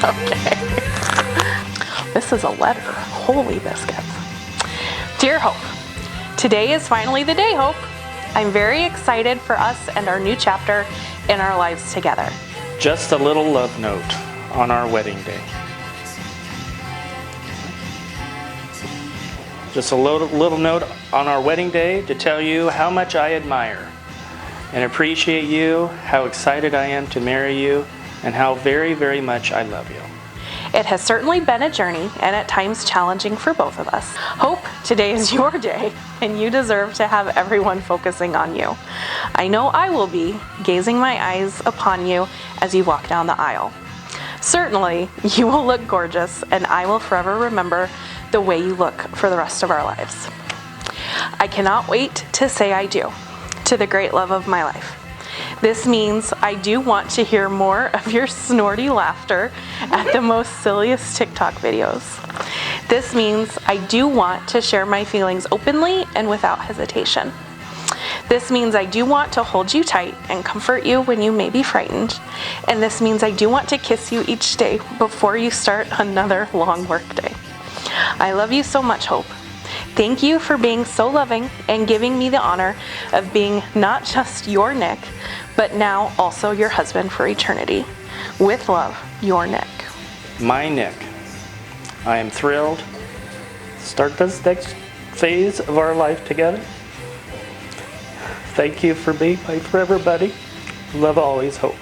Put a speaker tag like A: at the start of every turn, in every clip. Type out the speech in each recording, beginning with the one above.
A: Okay. This is a letter. Holy biscuits. Dear Hope, today is finally the day, Hope. I'm very excited for us and our new chapter in our lives together.
B: Just a little love note on our wedding day. Just a little note on our wedding day to tell you how much I admire and appreciate you, how excited I am to marry you, and how very, very much I love you.
A: It has certainly been a journey and at times challenging for both of us. Hope, today is your day and you deserve to have everyone focusing on you. I know I will be gazing my eyes upon you as you walk down the aisle. Certainly, you will look gorgeous and I will forever remember the way you look for the rest of our lives. I cannot wait to say I do to the great love of my life. This means I do want to hear more of your snorty laughter at the most silliest TikTok videos. This means I do want to share my feelings openly and without hesitation. This means I do want to hold you tight and comfort you when you may be frightened. And this means I do want to kiss you each day before you start another long work day. I love you so much, Hope. Thank you for being so loving and giving me the honor of being not just your Nick, but now also your husband for eternity. With love, your Nick.
B: My Nick, I am thrilled to start this next phase of our life together. Thank you for being my forever buddy. Love always, Hope.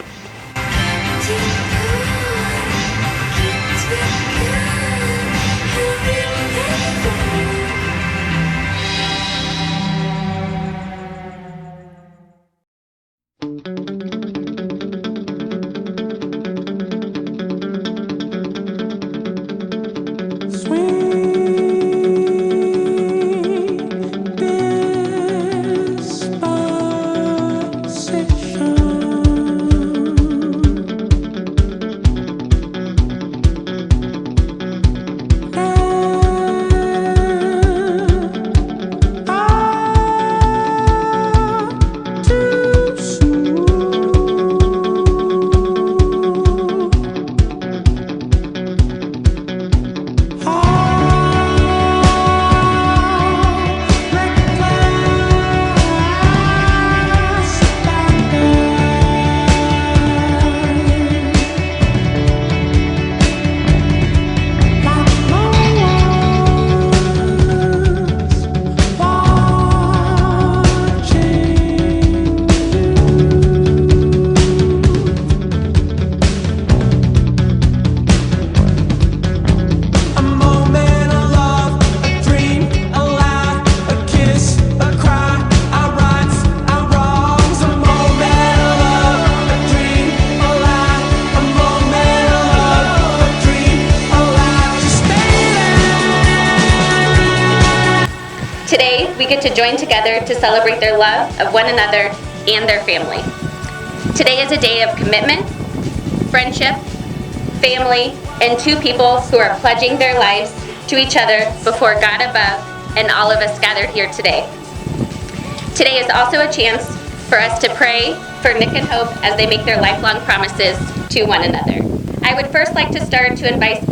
C: Today, we get to join together to celebrate their love of one another and their family. Today is a day of commitment, friendship, family, and two people who are pledging their lives to each other before God above and all of us gathered here today. Today is also a chance for us to pray for Nick and Hope as they make their lifelong promises to one another. I would first like to start to invite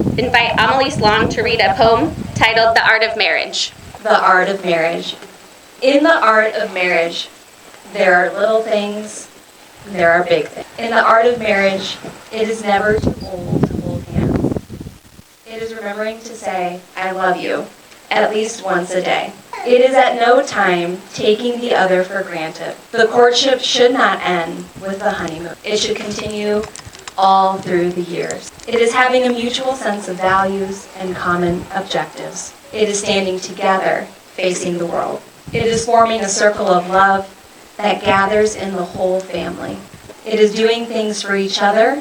C: Amelie Long to read a poem titled The Art of Marriage.
D: The art of marriage. In the art of marriage, there are little things, and there are big things. In the art of marriage, it is never too old to hold hands. It is remembering to say, I love you, at least once a day. It is at no time taking the other for granted. The courtship should not end with the honeymoon. It should continue all through the years. It is having a mutual sense of values and common objectives. It is standing together, facing the world. It is forming a circle of love that gathers in the whole family. It is doing things for each other,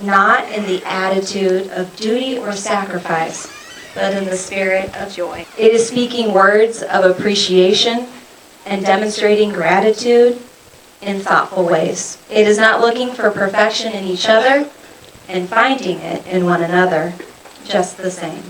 D: not in the attitude of duty or sacrifice, but in the spirit of joy. It is speaking words of appreciation and demonstrating gratitude in thoughtful ways. It is not looking for perfection in each other and finding it in one another, just the same.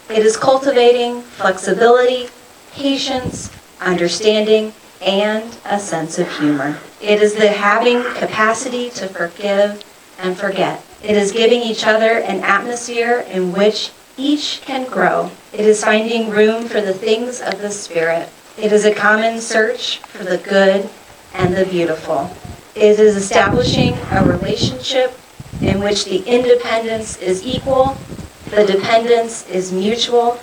D: It is cultivating flexibility, patience, understanding, and a sense of humor. It is the having capacity to forgive and forget. It is giving each other an atmosphere in which each can grow. It is finding room for the things of the Spirit. It is a common search for the good and the beautiful. It is establishing a relationship in which the independence is equal, the dependence is mutual,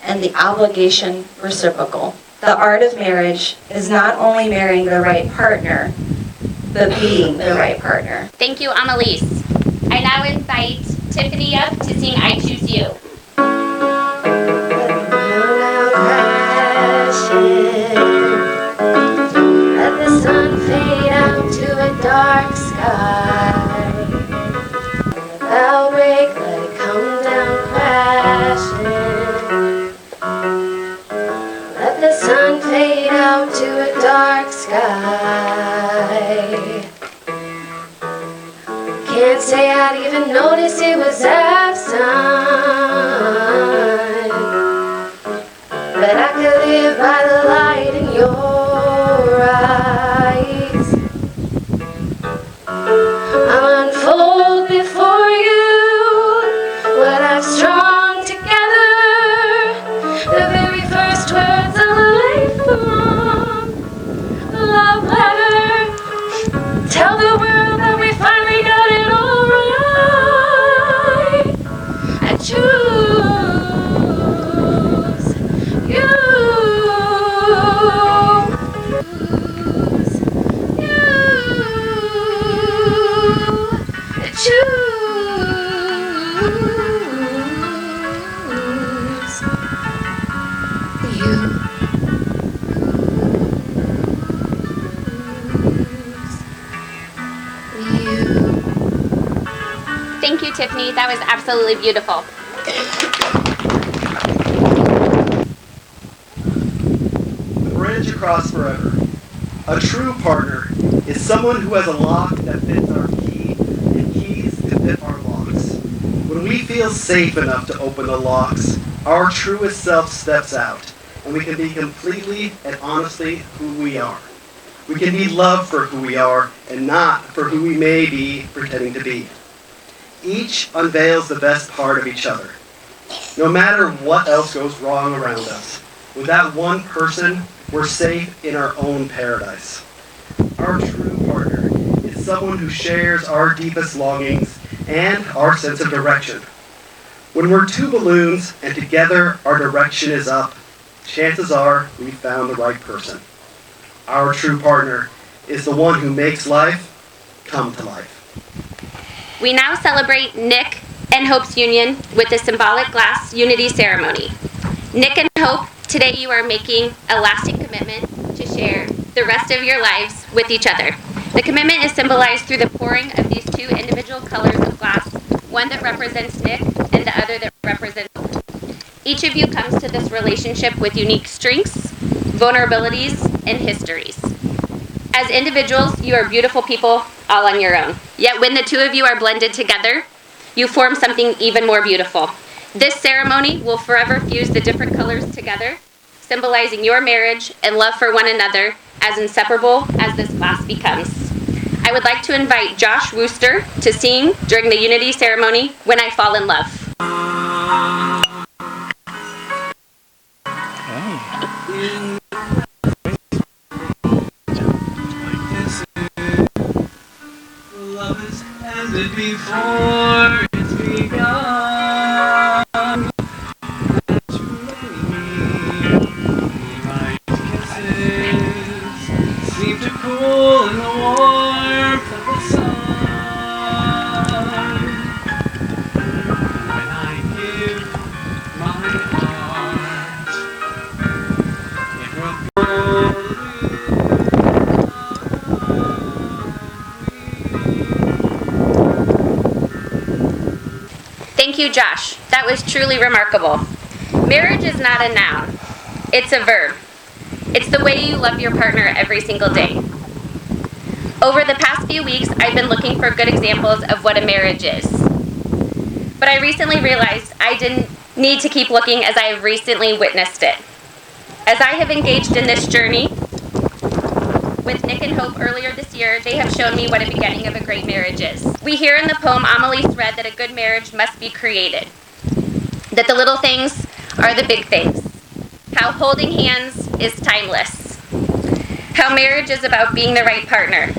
D: and the obligation reciprocal. The art of marriage is not only marrying the right partner, but being the right partner.
C: Thank you, Annalise. I now invite Tiffany up to sing I Choose You.
E: Let the sun fade out to a dark sky. When the bow break, let it come down crashing. Let the sun fade out to a dark sky. Can't say I'd even notice it was absent, but I could live by the light in your eyes. I'll unfold before you what I've strung together, the very first words of a lifelong love letter. Tell the world that we finally got it all right. I choose you. I choose you.
C: Thank you, Tiffany. That was absolutely beautiful.
F: The bridge across forever. A true partner is someone who has a lock that fits our key and keys to fit our locks. When we feel safe enough to open the locks, our truest self steps out, and we can be completely and honestly who we are. We can be loved for who we are and not for who we may be pretending to be. Each unveils the best part of each other. No matter what else goes wrong around us, with that one person, we're safe in our own paradise. Our true partner is someone who shares our deepest longings and our sense of direction. When we're two balloons and together our direction is up, chances are we found the right person. Our true partner is the one who makes life come to life.
C: We now celebrate Nick and Hope's union with the symbolic glass unity ceremony. Nick and Hope, today you are making a lasting commitment to share the rest of your lives with each other. The commitment is symbolized through the pouring of these two individual colors of glass, one that represents Nick and the other that represents Hope. Each of you comes to this relationship with unique strengths, vulnerabilities, and histories. As individuals, you are beautiful people all on your own. Yet when the two of you are blended together, you form something even more beautiful. This ceremony will forever fuse the different colors together, symbolizing your marriage and love for one another as inseparable as this glass becomes. I would like to invite Josh Wooster to sing during the unity ceremony, When I Fall in Love.
G: Love has ended before it's begun. Naturally, my kisses seem to cool in the warmth of the sun. When I give my heart, it will
C: Thank you, Josh. That was truly remarkable. Marriage is not a noun. It's a verb. It's the way you love your partner every single day. Over the past few weeks, I've been looking for good examples of what a marriage is. But I recently realized I didn't need to keep looking as I have recently witnessed it. As I have engaged in this journey, with Nick and Hope earlier this year, they have shown me what a beginning of a great marriage is. We hear in the poem Amelie's read that a good marriage must be created, that the little things are the big things, how holding hands is timeless, how marriage is about being the right partner,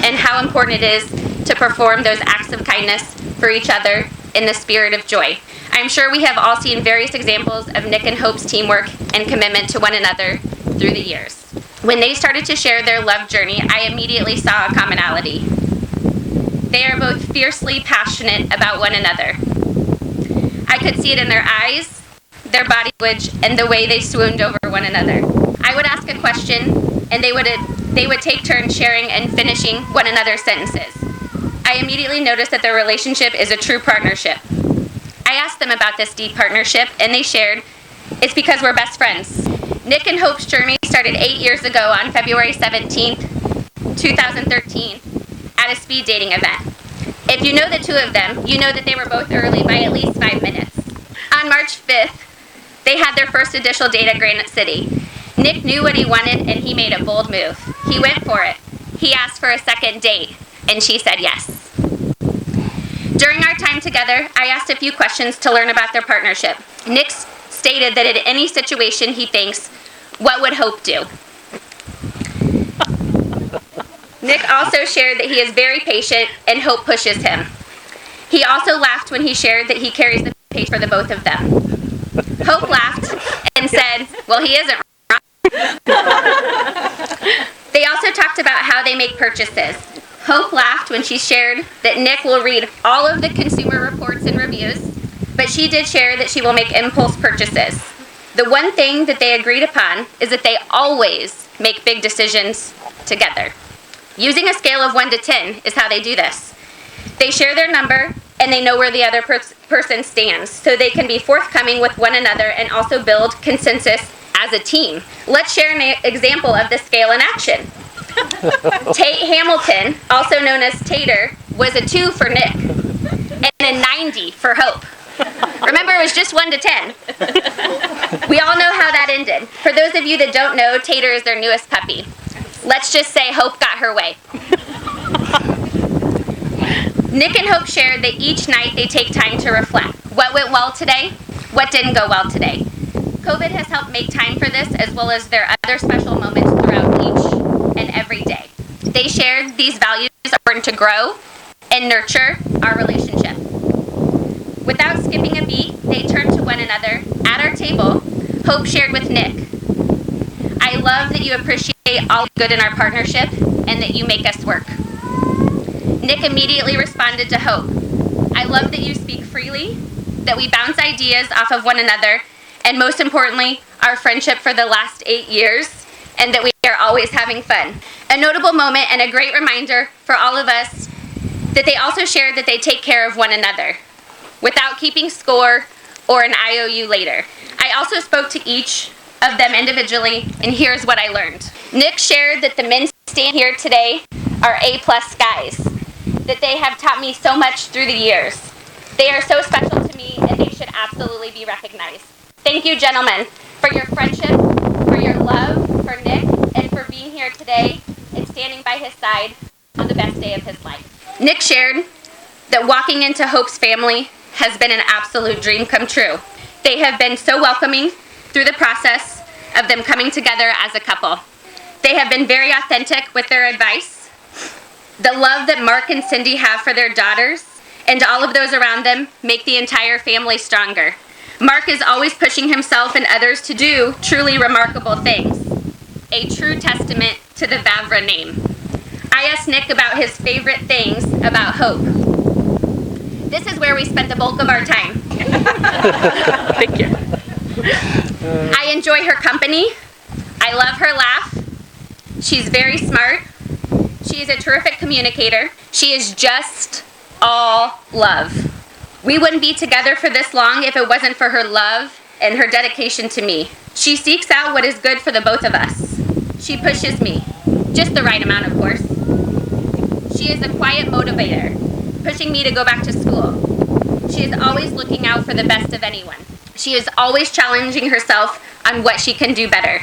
C: and how important it is to perform those acts of kindness for each other in the spirit of joy. I'm sure we have all seen various examples of Nick and Hope's teamwork and commitment to one another through the years. When they started to share their love journey, I immediately saw a commonality. They are both fiercely passionate about one another. I could see it in their eyes, their body language, and the way they swooned over one another. I would ask a question, and they would take turns sharing and finishing one another's sentences. I immediately noticed that their relationship is a true partnership. I asked them about this deep partnership, and they shared, it's because we're best friends. Nick and Hope's journey started 8 years ago on February 17th, 2013, at a speed dating event. If you know the two of them, you know that they were both early by at least 5 minutes. On March 5th, they had their first initial date at Granite City. Nick knew what he wanted, and he made a bold move. He went for it. He asked for a second date, and she said yes. During our time together, I asked a few questions to learn about their partnership. Nick stated that in any situation he thinks, what would Hope do? Nick also shared that he is very patient and Hope pushes him. He also laughed when he shared that he carries the patience for the both of them. Hope laughed and said, well, he isn't wrong. They also talked about how they make purchases. Hope laughed when she shared that Nick will read all of the consumer reports and reviews, but she did share that she will make impulse purchases. The one thing that they agreed upon is that they always make big decisions together. Using a scale of 1 to 10 is how they do this. They share their number and they know where the other person stands, so they can be forthcoming with one another and also build consensus as a team. Let's share an example of this scale in action. Tate Hamilton, also known as Tater, was a 2 for Nick and a 90 for Hope. Remember, it was just 1 to 10. We all know how that ended. For those of you that don't know, Tater is their newest puppy. Let's just say Hope got her way. Nick and Hope shared that each night they take time to reflect. What went well today? What didn't go well today? COVID has helped make time for this, as well as their other special moments throughout each and every day. They shared these values are important to grow and nurture our relationship. Without skipping a beat, they turned to one another. At our table, Hope shared with Nick, I love that you appreciate all the good in our partnership and that you make us work. Nick immediately responded to Hope, I love that you speak freely, that we bounce ideas off of one another, and most importantly, our friendship for the last 8 years, and that we are always having fun. A notable moment and a great reminder for all of us that they also shared that they take care of one another without keeping score or an IOU later. I also spoke to each of them individually, and here's what I learned. Nick shared that the men standing here today are A-plus guys, that they have taught me so much through the years. They are so special to me, and they should absolutely be recognized. Thank you, gentlemen, for your friendship, for your love for Nick, and for being here today and standing by his side on the best day of his life. Nick shared that walking into Hope's family has been an absolute dream come true. They have been so welcoming through the process of them coming together as a couple. They have been very authentic with their advice. The love that Mark and Cindy have for their daughters and all of those around them make the entire family stronger. Mark is always pushing himself and others to do truly remarkable things. A true testament to the Vavra name. I asked Nick about his favorite things about Hope. This is where we spent the bulk of our time.
B: Thank you.
C: I enjoy her company. I love her laugh. She's very smart. She is a terrific communicator. She is just all love. We wouldn't be together for this long if it wasn't for her love and her dedication to me. She seeks out what is good for the both of us. She pushes me. Just the right amount, of course. She is a quiet motivator, pushing me to go back to school. She is always looking out for the best of anyone. She is always challenging herself on what she can do better.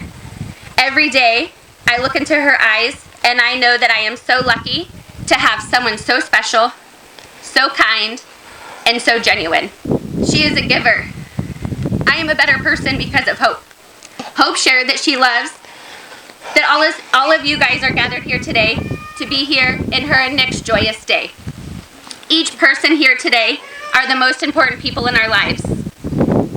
C: Every day, I look into her eyes and I know that I am so lucky to have someone so special, so kind, and so genuine. She is a giver. I am a better person because of Hope. Hope shared that she loves that all of you guys are gathered here today to be here in her and Nick's joyous day. Each person here today are the most important people in our lives.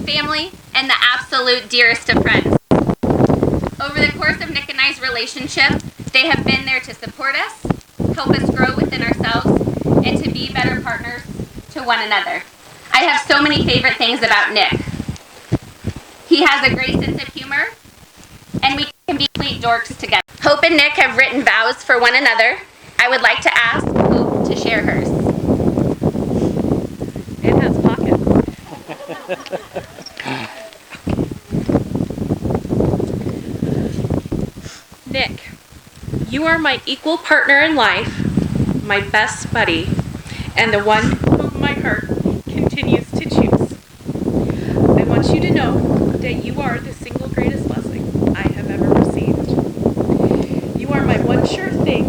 C: Family and the absolute dearest of friends. Over the course of Nick and I's relationship, they have been there to support us, help us grow within ourselves, and to be better partners to one another. I have so many favorite things about Nick. He has a great sense of humor, and we can be complete dorks together. Hope and Nick have written vows for one another. I would like to ask Hope to share hers.
A: It has pockets. Nick, you are my equal partner in life, my best buddy, and the one whom my heart continues to choose. I want you to know that you are the single greatest blessing I have ever received. You are my one sure thing,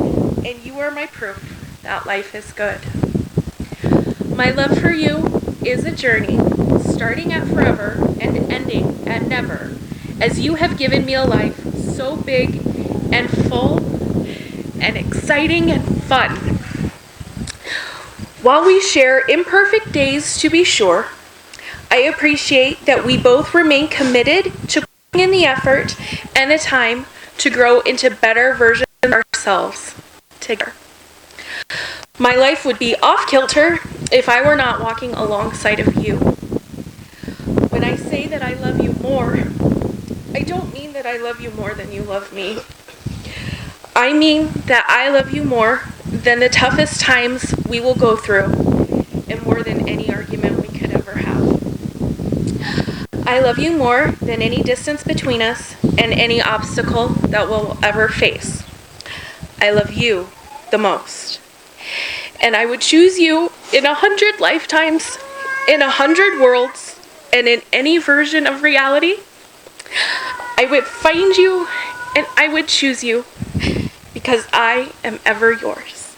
A: and you are my proof that life is good. My love for you is a journey, starting at forever and ending at never, as you have given me a life so big and full and exciting and fun. While we share imperfect days to be sure, I appreciate that we both remain committed to putting in the effort and the time to grow into better versions of ourselves together. My life would be off kilter if I were not walking alongside of you. When I say that I love you more, I don't mean that I love you more than you love me. I mean that I love you more than the toughest times we will go through, and more than any argument we could ever have. I love you more than any distance between us and any obstacle that we'll ever face. I love you the most. And I would choose you in 100 lifetimes, in 100 worlds, and in any version of reality. I would find you and I would choose you because I am ever yours.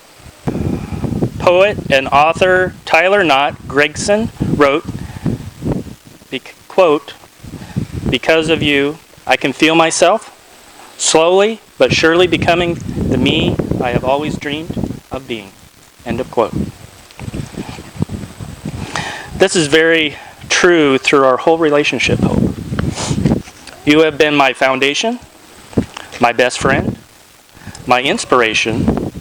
B: Poet and author Tyler Knott Gregson wrote, quote, "Because of you, I can feel myself slowly but surely becoming the me I have always dreamed of being." End of quote. This is very true through our whole relationship, Hope. You have been my foundation, my best friend, my inspiration,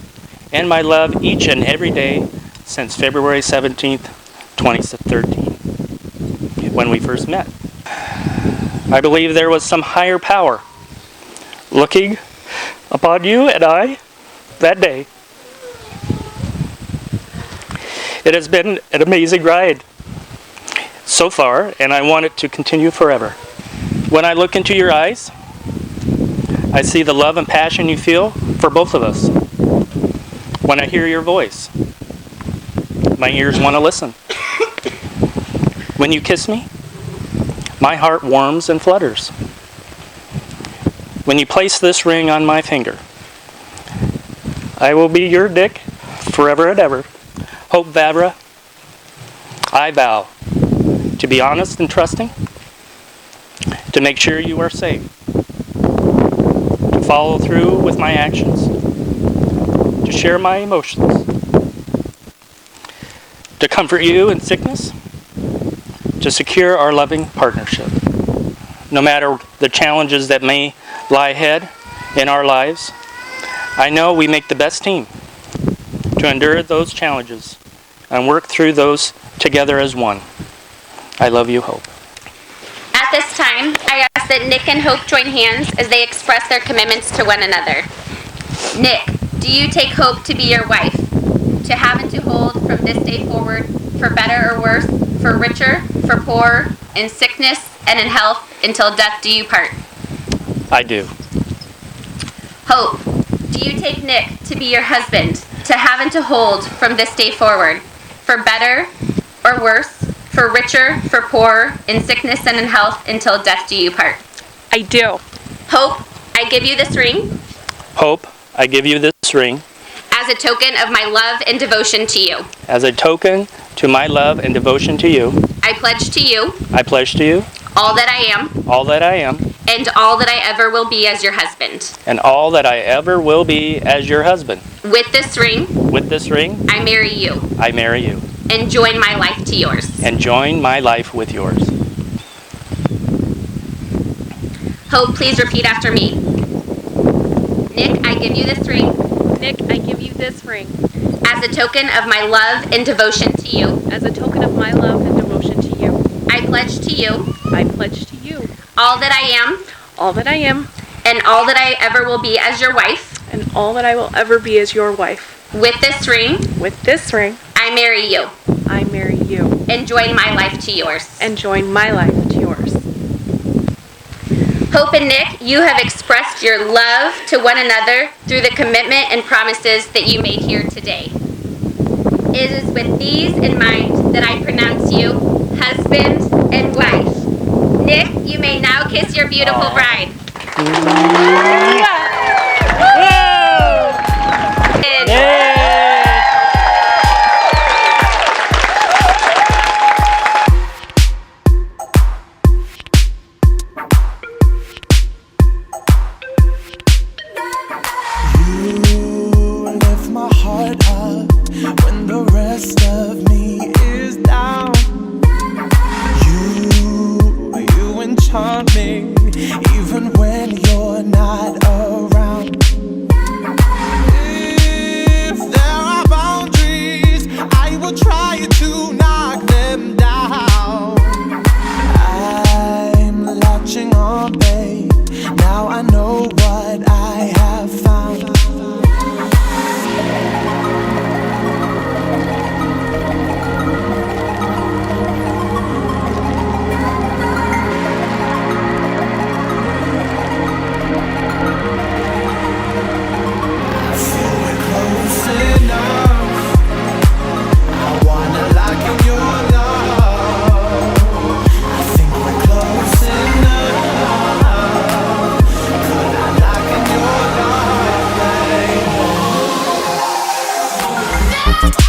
B: and my love each and every day since February 17th, 2013, when we first met. I believe there was some higher power looking upon you and I that day. It has been an amazing ride so far, and I want it to continue forever. When I look into your eyes, I see the love and passion you feel for both of us. When I hear your voice, my ears want to listen. When you kiss me, my heart warms and flutters. When you place this ring on my finger, I will be your Dick forever and ever. Hope Vavra, I vow to be honest and trusting, to make sure you are safe, to follow through with my actions, to share my emotions, to comfort you in sickness, to secure our loving partnership. No matter the challenges that may lie ahead in our lives, I know we make the best team to endure those challenges and work through those together as one. I love you, Hope.
C: At this time, I ask that Nick and Hope join hands as they express their commitments to one another. Nick, do you take Hope to be your wife, to have and to hold from this day forward, for better or worse, for richer, for poorer, in sickness and in health, until death do you part?
B: I do.
C: Hope, do you take Nick to be your husband, to have and to hold from this day forward, for better or worse, for richer, for poorer, in sickness and in health, until death do you part?
A: I do.
C: Hope, I give you this ring.
B: Hope, I give you this ring
C: as a token of my love and devotion to you.
B: as a token to my love and devotion to you.
C: I pledge to you
B: I pledge to you
C: all that I am
B: all that I am
C: and all that I ever will be as your husband.
B: and all that I ever will be as your husband.
C: With this ring,
B: With this ring,
C: I marry you
B: I marry you
C: and join my life to yours.
B: and join my life with yours.
C: Hope, please repeat after me. Nick, I give you this ring
A: Nick, I give you this ring
C: as a token of my love and devotion to you.
A: as a token of my love and devotion to you.
C: I pledge to you
A: I pledge to you
C: all that I am
A: all that I am
C: and all that I ever will be as your wife.
A: and all that I will ever be as your wife.
C: With this ring,
A: With this ring,
C: I marry you
A: I marry you
C: and join my life to yours.
A: and join my life to yours.
C: Hope and Nick, you have expressed your love to one another through the commitment and promises that you made here today. It is with these in mind that I pronounce you husband and wife. Nick, you may now kiss your beautiful bride.
H: You lift my heart up when the rest of me is down. You enchant me even when you're not around. If there are boundaries, I will try to knock them down. I'm latching on, babe. Now I know what I have found. I feel we're close enough. I wanna lock in your love. I think we're close enough. Could I lock in your love, babe?